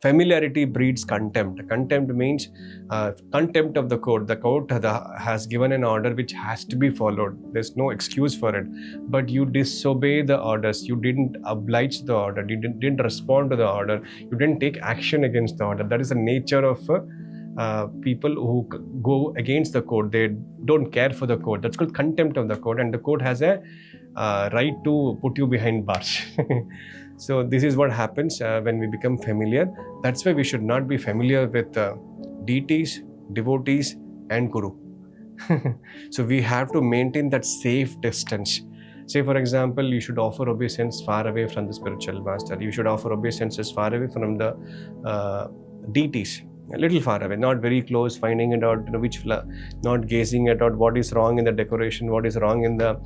familiarity breeds contempt. Contempt means contempt of the code. The code has given an order which has to be followed. There's no excuse for it. But you disobey the orders. You didn't oblige the order. You didn't respond to the order. You didn't take action against the order. That is the nature of people who go against the code. They don't care for the code. That's called contempt of the code, and the code has a right to put you behind bars. So this is what happens when we become familiar. That's why we should not be familiar with deities, devotees, and guru. So we have to maintain that safe distance. Say, for example, you should offer obeisance far away from the spiritual master. You should offer obeisances far away from the deities. A little far away, not very close, finding it out, not gazing at out what is wrong in the decoration, what is wrong in the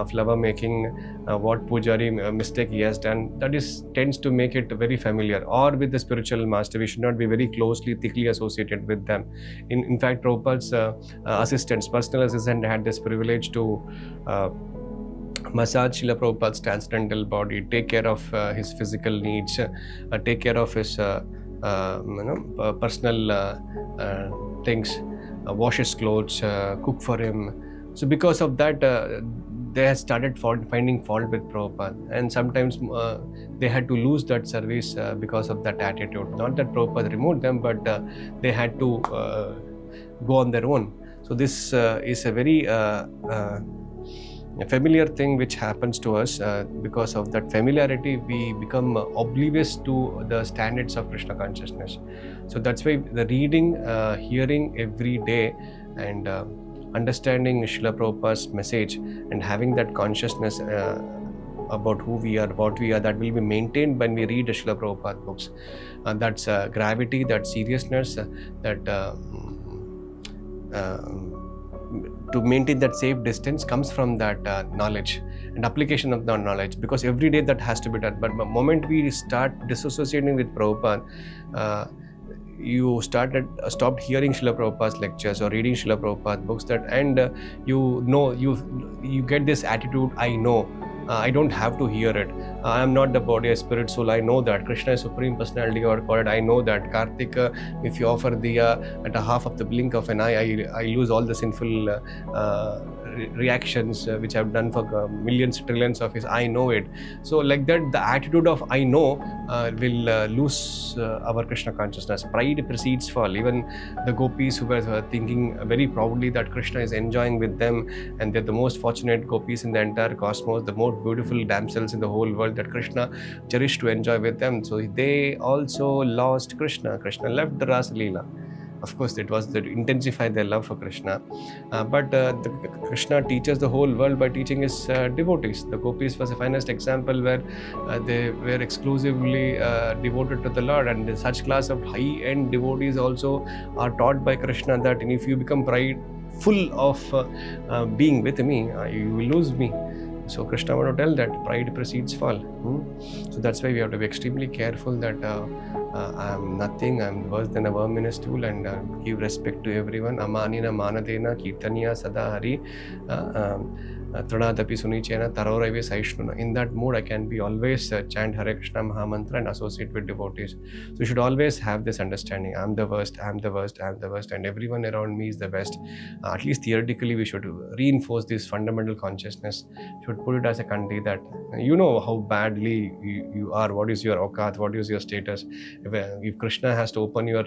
flower making, what pujari mistake he has done. That tends to make it very familiar. Or with the spiritual master, we should not be very closely, thickly associated with them. In fact, Prabhupada's personal assistant had this privilege to massage Srila Prabhupada's transcendental body, take care of his physical needs, take care of his personal things, wash his clothes, cook for him. So because of that, they had started finding fault with Prabhupada, and sometimes they had to lose that service because of that attitude. Not that Prabhupada removed them, but they had to go on their own. So this is a very familiar thing which happens to us. Because of that familiarity, we become oblivious to the standards of Krishna consciousness. So that's why the reading, hearing every day, and understanding Srila Prabhupada's message and having that consciousness about who we are, what we are, that will be maintained when we read Srila Prabhupada books. That's gravity, that seriousness, that to maintain that safe distance comes from that knowledge and application of the knowledge, because every day that has to be done. But the moment we start disassociating with Prabhupada, you stopped hearing Srila Prabhupada's lectures or reading Srila Prabhupada books, and you get this attitude, I know. I don't have to hear it. I am not the body, a spirit, soul. I know that. Krishna is Supreme Personality or God. I know that. Kartika, if you offer diya at a half of the blink of an eye, I lose all the sinful reactions which I've done for millions, trillions of years. I know it. So like that, the attitude of I know will lose our Krishna consciousness. Pride precedes fall. Even the gopis who were thinking very proudly that Krishna is enjoying with them, and they're the most fortunate gopis in the entire cosmos, the most beautiful damsels in the whole world that Krishna cherished to enjoy with them. So they also lost Krishna. Krishna left the Rasa Leela. Of course, it was to intensify their love for Krishna. But Krishna teaches the whole world by teaching his devotees. The gopis was the finest example where they were exclusively devoted to the Lord. And such class of high-end devotees also are taught by Krishna that if you become prideful of being with me, you will lose me. So Krishna want to tell that pride precedes fall. So that's why we have to be extremely careful that I am nothing, I am worse than a worm in a stool, and give respect to everyone. Amanina manadena kirtaniya sada hari Tradadapi Sunichena Taroraive Saishnuna. In that mood, I can be always chant Hare Krishna Mahamantra and associate with devotees. So you should always have this understanding. I'm the worst, I'm the worst, I'm the worst, and everyone around me is the best. At least theoretically, we should reinforce this fundamental consciousness. Should put it as a country that you know how badly you are, what is your aukat, what is your status. If Krishna has to open your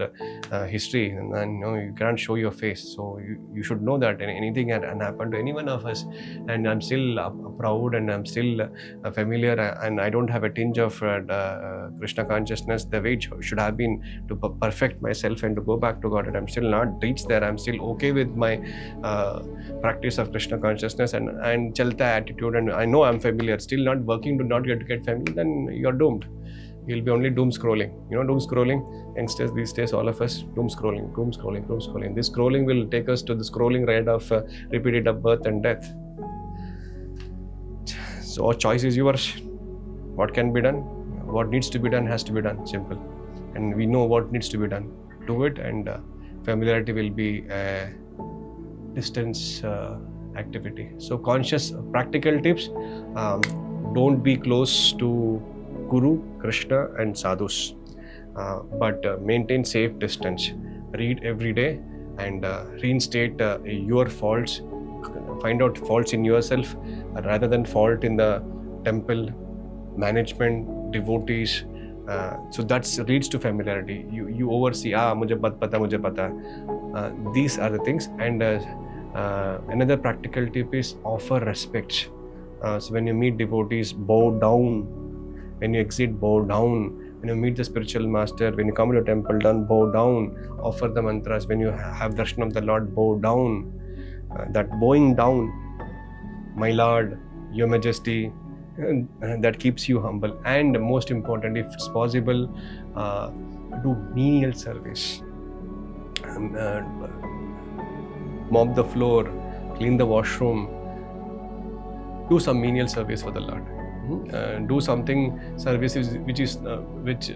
history, then you can't show your face. So you should know that anything can happen to any one of us. And I'm still proud, and I'm still familiar, and I don't have a tinge of Krishna consciousness the way it should have been to perfect myself and to go back to God. And I'm still not reached there. I'm still okay with my practice of Krishna consciousness and chalta attitude, and I know I'm familiar, still not working to not get familiar, then you're doomed. You'll be only doom scrolling. You know, doom scrolling, youngsters these days, all of us, doom scrolling, doom scrolling, doom scrolling. This scrolling will take us to the scrolling ride of repeated of birth and death. So our choice is yours. What can be done? What needs to be done has to be done. Simple. And we know what needs to be done. Do it, and familiarity will be a distance activity. So conscious practical tips. Don't be close to Guru, Krishna and sadhus. but maintain safe distance. Read every day and reinstate your faults. Find out faults in yourself rather than fault in the temple, management, devotees. So that leads to familiarity. You oversee, mujhe pata. These are the things. And another practical tip is offer respect. So when you meet devotees, bow down. When you exit, bow down. When you meet the spiritual master, when you come to the temple, bow down. Offer the mantras. When you have darshan of the Lord, bow down. That bowing down, my Lord, Your Majesty, that keeps you humble. And most important, if it's possible, do menial service. Mop the floor, clean the washroom, do some menial service for the Lord. Do something services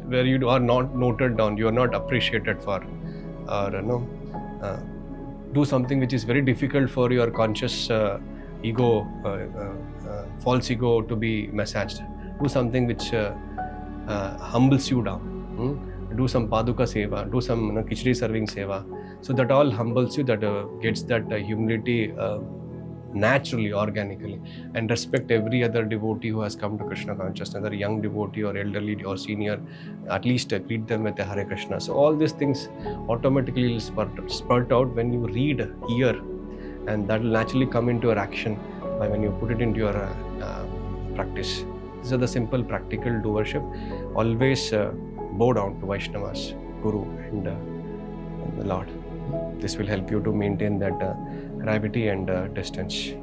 where you are not noted down, you are not appreciated for, or do something which is very difficult for your conscious ego, false ego to be massaged. Do something which humbles you down. Do some paduka seva, do some khichdi serving seva. So that all humbles you, that gets that humility naturally, organically. And respect every other devotee who has come to Krishna consciousness, whether young devotee or elderly or senior. At least greet them with a Hare Krishna. So all these things automatically will spurt out when you read, hear, and that will naturally come into your action when you put it into your practice. These are the simple practical do worship. Always bow down to Vaishnavas, Guru and the Lord. This will help you to maintain that gravity and distance.